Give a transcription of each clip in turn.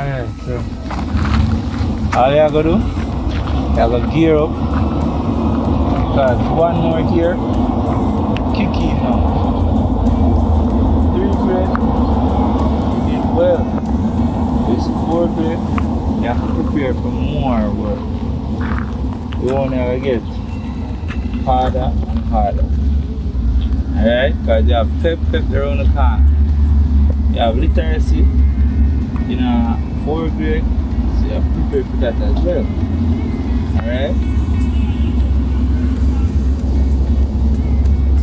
Alright, so all you gotta do, you gotta gear up. Because one more gear, kick in now. 3 brake, you did well. This 4 brake, you have to prepare for more work. You won't ever get harder and harder. Alright? Because you have pep around the car. You have literacy in a 4 brake, so you have to prepare for that as well. Alright?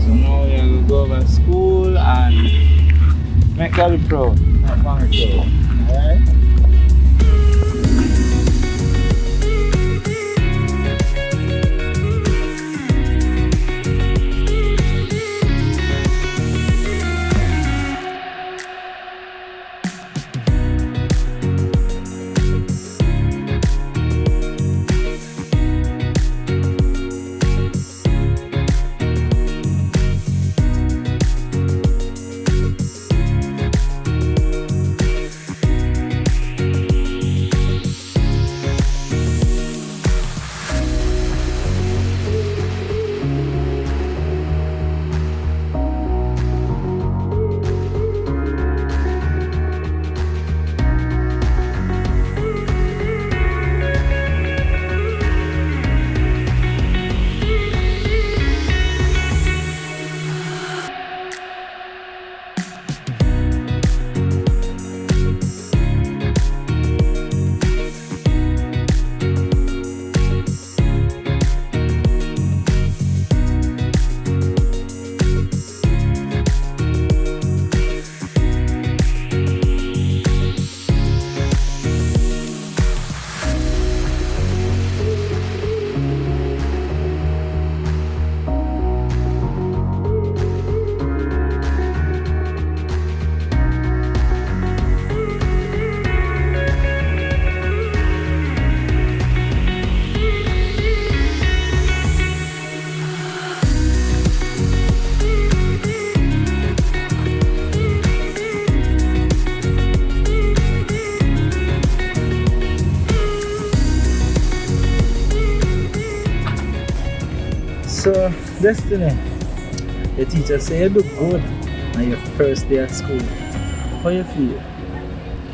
So now you have to go over to school and make Gabby proud, not Mama proud. Alright? So, Destiny, the teacher said you look good on your first day at school. How you feel?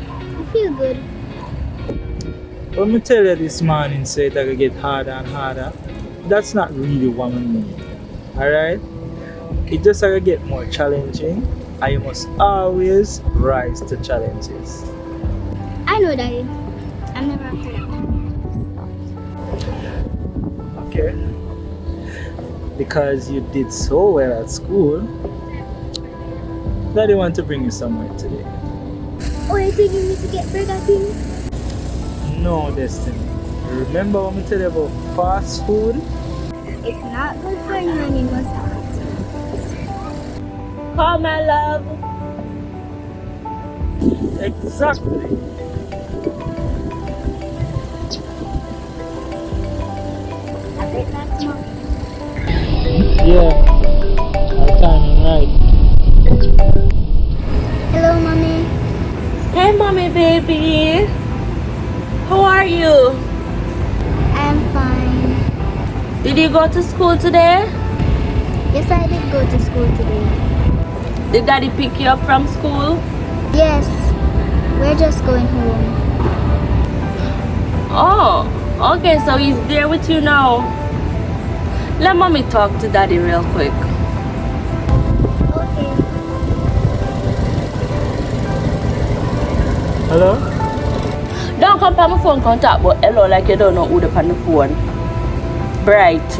I feel good. When I tell you this morning, say it will get harder and harder, that's not really what I mean. Alright? It just will get more challenging, and you must always rise to challenges. I know, Daddy. I'm never afraid. Okay? Because you did so well at school, Daddy want to bring you somewhere today. Oh, you're taking me to get Burger King? No, Destiny. Remember when I tell you about fast food? It's not good for you and you must have it. Call my love. Exactly. I bet that's not. Yeah, our timing right. Hello, Mommy. Hey, mommy, baby. How are you? I'm fine. Did you go to school today? Yes, I did go to school today. Did daddy pick you up from school? Yes, we're just going home. Oh, okay, so he's there with you now. Let mommy talk to daddy real quick. Okay. Hello? Don't come on my phone contact, but hello like you don't know who the on the phone. Bright.